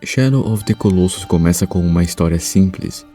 Shadow of the Colossus começa com uma história simples.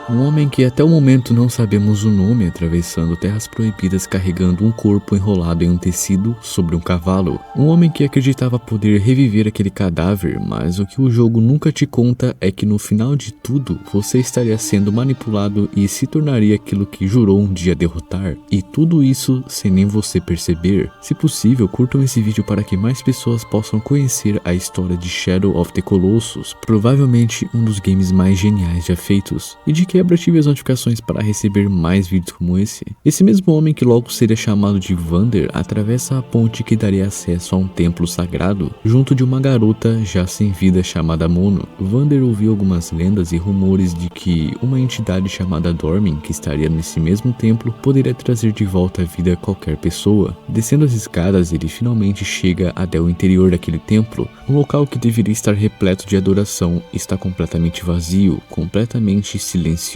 Um homem que até o momento não sabemos o nome atravessando terras proibidas carregando um corpo enrolado em um tecido sobre um cavalo. Um homem que acreditava poder reviver aquele cadáver, mas o que o jogo nunca te conta é que no final de tudo você estaria sendo manipulado e se tornaria aquilo que jurou um dia derrotar. E tudo isso sem nem você perceber. Se possível, curtam esse vídeo para que mais pessoas possam conhecer a história de Shadow of the Colossus, provavelmente um dos games mais geniais já feitos. E de quebra ative as notificações para receber mais vídeos como esse. Esse mesmo homem que logo seria chamado de Vander atravessa a ponte que daria acesso a um templo sagrado junto de uma garota já sem vida chamada Mono. Vander ouviu algumas lendas e rumores de que uma entidade chamada Dormin, que estaria nesse mesmo templo, poderia trazer de volta à vida qualquer pessoa. Descendo as escadas, ele finalmente chega até o interior daquele templo. Um local que deveria estar repleto de adoração está completamente vazio, completamente silencioso.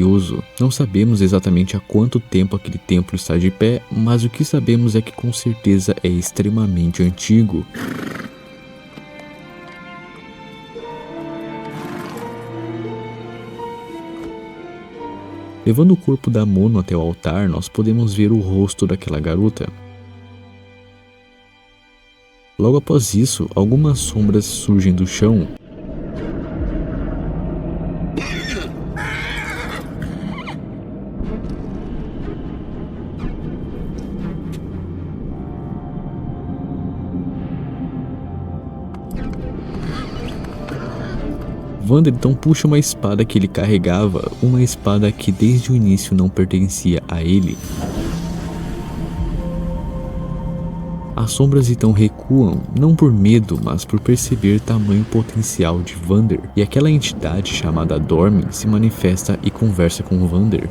Não sabemos exatamente há quanto tempo aquele templo está de pé, mas o que sabemos é que com certeza é extremamente antigo. Levando o corpo da Mono até o altar, nós podemos ver o rosto daquela garota. Logo após isso, algumas sombras surgem do chão. Vander então puxa uma espada que ele carregava, uma espada que desde o início não pertencia a ele. As sombras então recuam, não por medo, mas por perceber tamanho potencial de Vander, e aquela entidade chamada Dormin se manifesta e conversa com Vander.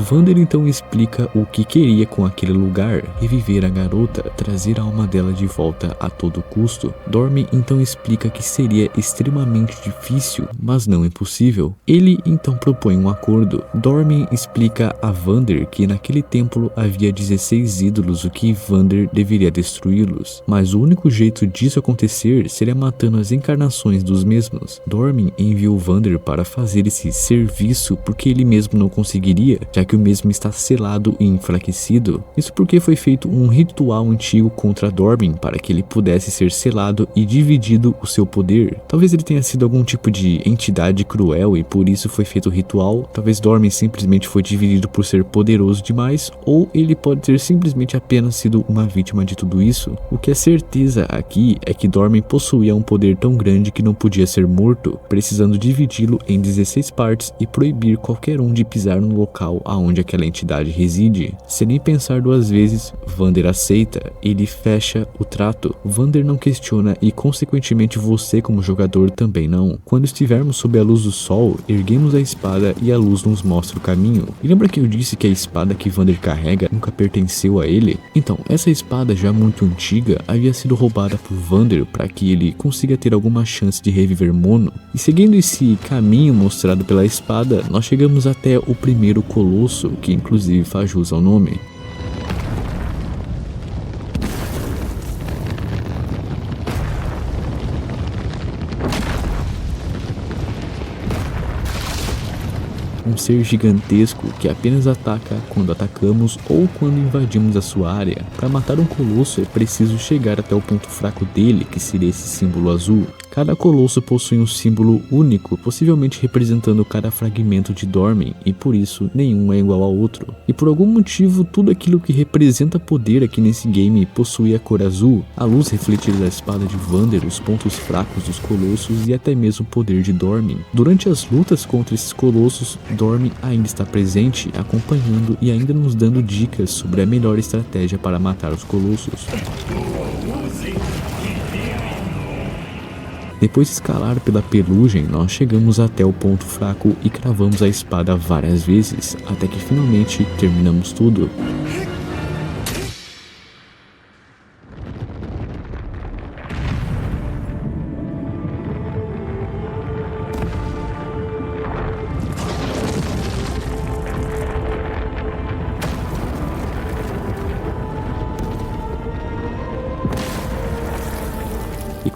Vander então explica o que queria com aquele lugar, reviver a garota, trazer a alma dela de volta a todo custo. Dormin então explica que seria extremamente difícil, mas não impossível. Ele então propõe um acordo. Dormin explica a Vander que naquele templo havia 16 ídolos, o que Vander deveria destruí-los, mas o único jeito disso acontecer seria matando as encarnações dos mesmos. Dormin enviou Vander para fazer esse serviço porque ele mesmo não conseguiria, já que o mesmo está selado e enfraquecido. Isso porque foi feito um ritual antigo contra Dormin para que ele pudesse ser selado e dividido o seu poder. Talvez ele tenha sido algum tipo de entidade cruel e por isso foi feito o ritual. Talvez Dormin simplesmente foi dividido por ser poderoso demais, ou ele pode ter simplesmente apenas sido uma vítima de tudo isso. O que é certeza aqui é que Dormin possuía um poder tão grande que não podia ser morto, precisando dividi-lo em 16 partes e proibir qualquer um de pisar no local aonde aquela entidade reside. Sem nem pensar duas vezes, Vander aceita. Ele fecha o trato. Vander não questiona e consequentemente você como jogador também não. Quando estivermos sob a luz do sol, erguemos a espada e a luz nos mostra o caminho. E lembra que eu disse que a espada que Vander carrega nunca pertenceu a ele? Então, essa espada já muito antiga havia sido roubada por Vander para que ele consiga ter alguma chance de reviver Mono. E seguindo esse caminho mostrado pela espada, nós chegamos até o primeiro colosso, que inclusive faz jus ao nome. Um ser gigantesco que apenas ataca quando atacamos ou quando invadimos a sua área. Para matar um colosso é preciso chegar até o ponto fraco dele, que seria esse símbolo azul. Cada colosso possui um símbolo único, possivelmente representando cada fragmento de Dormin, e por isso nenhum é igual ao outro. E por algum motivo, tudo aquilo que representa poder aqui nesse game possui a cor azul, a luz refletida da espada de Vander, os pontos fracos dos colossos e até mesmo o poder de Dormin. Durante as lutas contra esses colossos, Dormin ainda está presente, acompanhando e ainda nos dando dicas sobre a melhor estratégia para matar os colossos. Depois de escalar pela pelugem, nós chegamos até o ponto fraco e cravamos a espada várias vezes, até que finalmente terminamos tudo.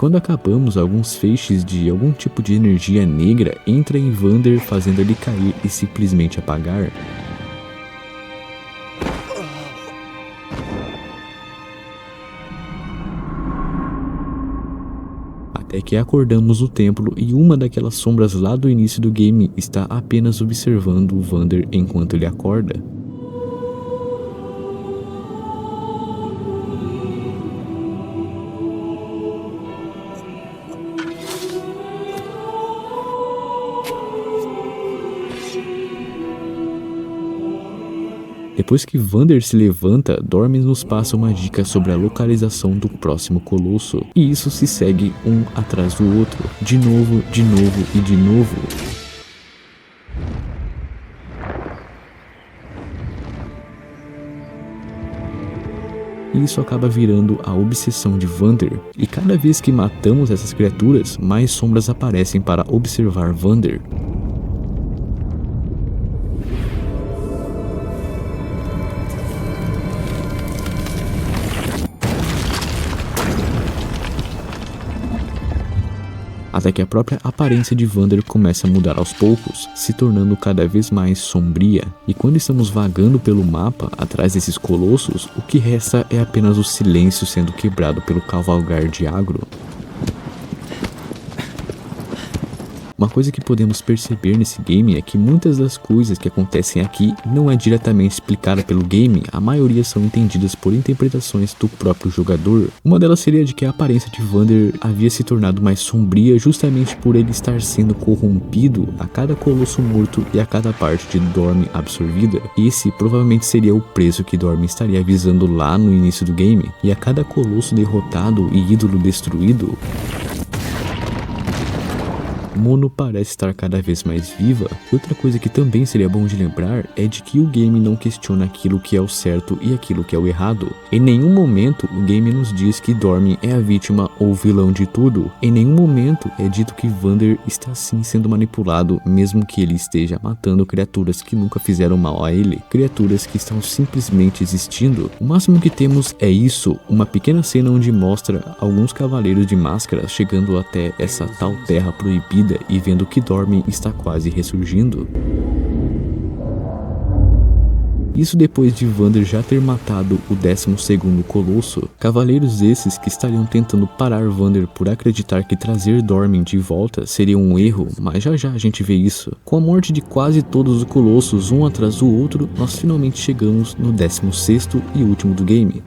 quando acabamos, alguns feixes de algum tipo de energia negra entram em Vander, fazendo ele cair e simplesmente apagar. Até que acordamos no templo e uma daquelas sombras lá do início do game está apenas observando o Vander enquanto ele acorda. Depois que Vander se levanta, Dorme nos passa uma dica sobre a localização do próximo colosso, e isso se segue um atrás do outro, de novo e de novo. E isso acaba virando a obsessão de Vander, e cada vez que matamos essas criaturas, mais sombras aparecem para observar Vander. Até que a própria aparência de Vander começa a mudar aos poucos, se tornando cada vez mais sombria. E quando estamos vagando pelo mapa, atrás desses colossos, o que resta é apenas o silêncio sendo quebrado pelo cavalgar de agro. Uma coisa que podemos perceber nesse game é que muitas das coisas que acontecem aqui não é diretamente explicada pelo game, a maioria são entendidas por interpretações do próprio jogador. Uma delas seria de que a aparência de Vander havia se tornado mais sombria justamente por ele estar sendo corrompido a cada colosso morto e a cada parte de Dorme absorvida. Esse provavelmente seria o preço que Dorme estaria avisando lá no início do game, e a cada colosso derrotado e ídolo destruído, Mono parece estar cada vez mais viva. Outra coisa que também seria bom de lembrar é de que o game não questiona aquilo que é o certo e aquilo que é o errado. Em nenhum momento o game nos diz que Dorme é a vítima ou vilão de tudo. Em nenhum momento é dito que Vander está sim sendo manipulado, mesmo que ele esteja matando criaturas que nunca fizeram mal a ele, criaturas que estão simplesmente existindo. O máximo que temos é isso, uma pequena cena onde mostra alguns cavaleiros de máscara chegando até essa tal terra proibida e vendo que Dorme está quase ressurgindo. Isso depois de Vander já ter matado o 12º colosso, cavaleiros esses que estariam tentando parar Vander por acreditar que trazer Dorme de volta seria um erro, mas já já a gente vê isso. Com a morte de quase todos os colossos um atrás do outro, nós finalmente chegamos no 16º e último do game.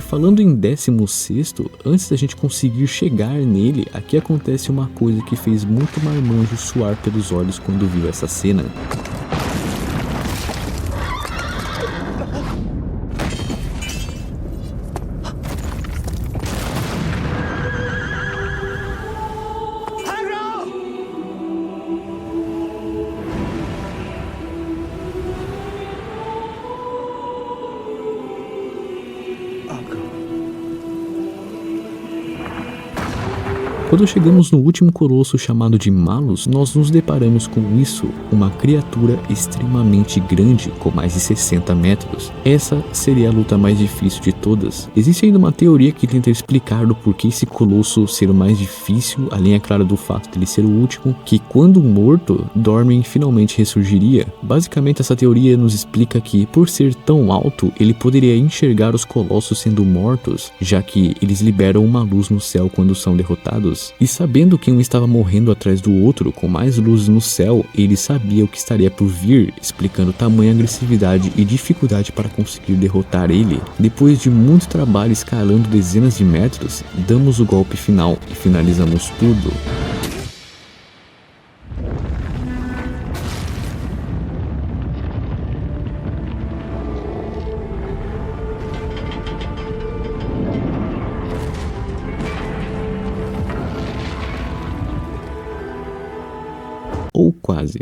Falando em 16º, antes da gente conseguir chegar nele, aqui acontece uma coisa que fez muito marmanjo suar pelos olhos quando viu essa cena. Quando chegamos no último colosso chamado de Malus, nós nos deparamos com isso, uma criatura extremamente grande, com mais de 60 metros. Essa seria a luta mais difícil de todas. Existe ainda uma teoria que tenta explicar o porquê esse colosso ser o mais difícil, além, é claro, do fato de ele ser o último, que quando morto, Dorme finalmente ressurgiria. Basicamente, essa teoria nos explica que, por ser tão alto, ele poderia enxergar os colossos sendo mortos, já que eles liberam uma luz no céu quando são derrotados. E sabendo que um estava morrendo atrás do outro, com mais luzes no céu, ele sabia o que estaria por vir, explicando tamanha agressividade e dificuldade para conseguir derrotar ele. Depois de muito trabalho escalando dezenas de metros, damos o golpe final e finalizamos tudo. Ou quase.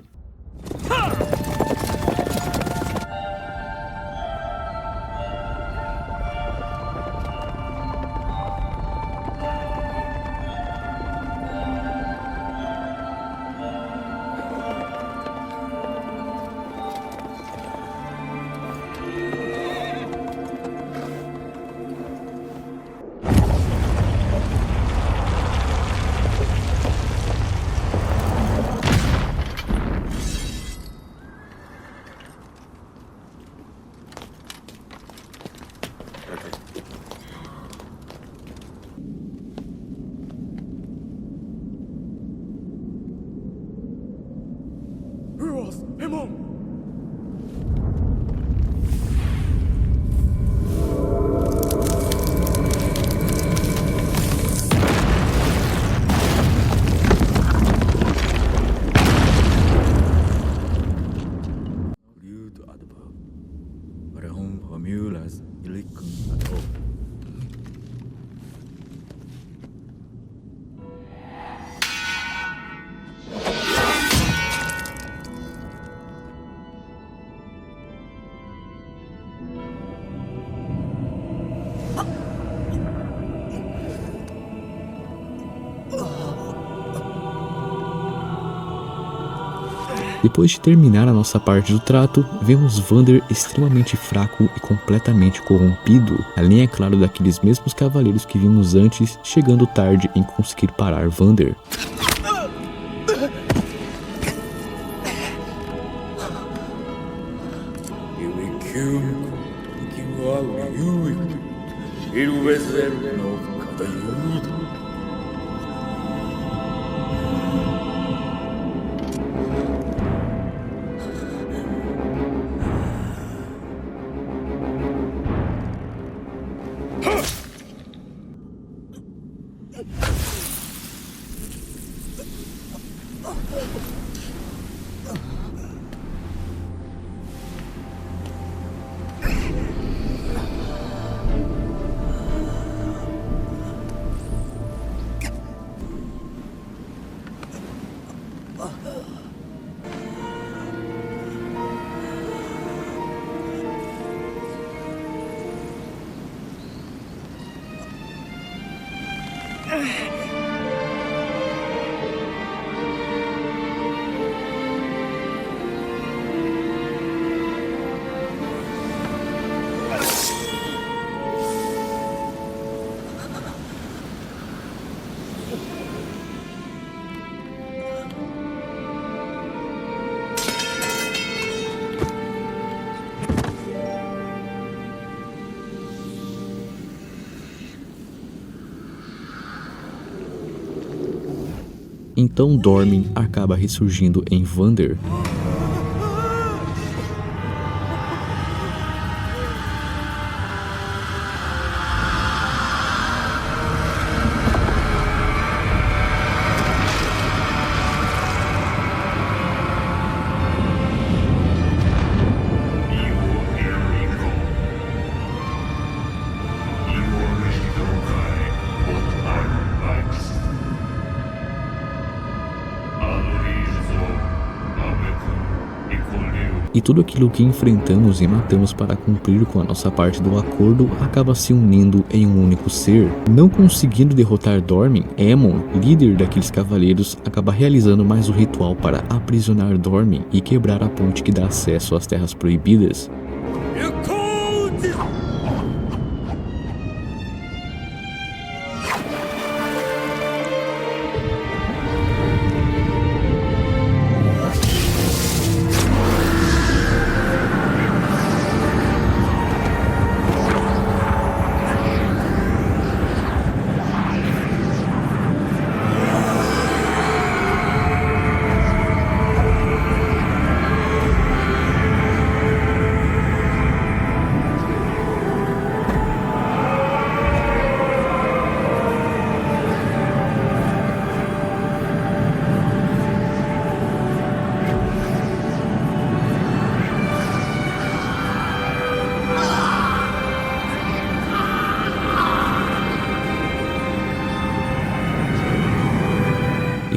Depois de terminar a nossa parte do trato, vemos Vander extremamente fraco e completamente corrompido, além, é claro, daqueles mesmos cavaleiros que vimos antes, chegando tarde em conseguir parar Vander. Então Dormin acaba ressurgindo em Vander. E tudo aquilo que enfrentamos e matamos para cumprir com a nossa parte do acordo acaba se unindo em um único ser. Não conseguindo derrotar Dormin, Aemon, líder daqueles cavaleiros, acaba realizando mais um ritual para aprisionar Dormin e quebrar a ponte que dá acesso às Terras Proibidas.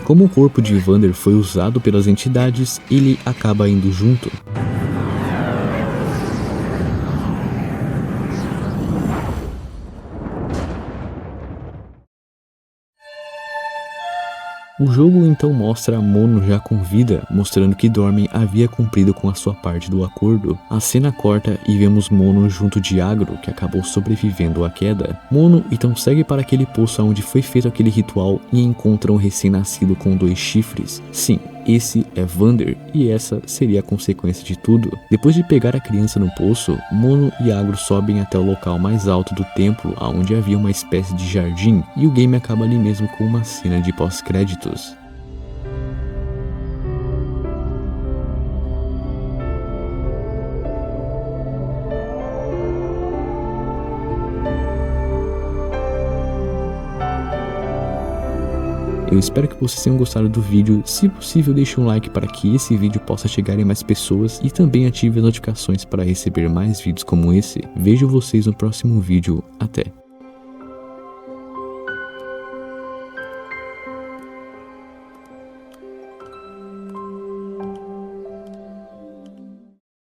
Como o corpo de Vander foi usado pelas entidades, ele acaba indo junto. O jogo então mostra a Mono já com vida, mostrando que Dormin havia cumprido com a sua parte do acordo. A cena corta e vemos Mono junto de Agro, que acabou sobrevivendo à queda. Mono então segue para aquele poço onde foi feito aquele ritual e encontra um recém-nascido com 2 chifres. Sim, esse é Vander, e essa seria a consequência de tudo. Depois de pegar a criança no poço, Mono e Agro sobem até o local mais alto do templo, onde havia uma espécie de jardim, e o game acaba ali mesmo com uma cena de pós-créditos. Eu espero que vocês tenham gostado do vídeo. Se possível, deixe um like para que esse vídeo possa chegar em mais pessoas e também ative as notificações para receber mais vídeos como esse. Vejo vocês no próximo vídeo. Até!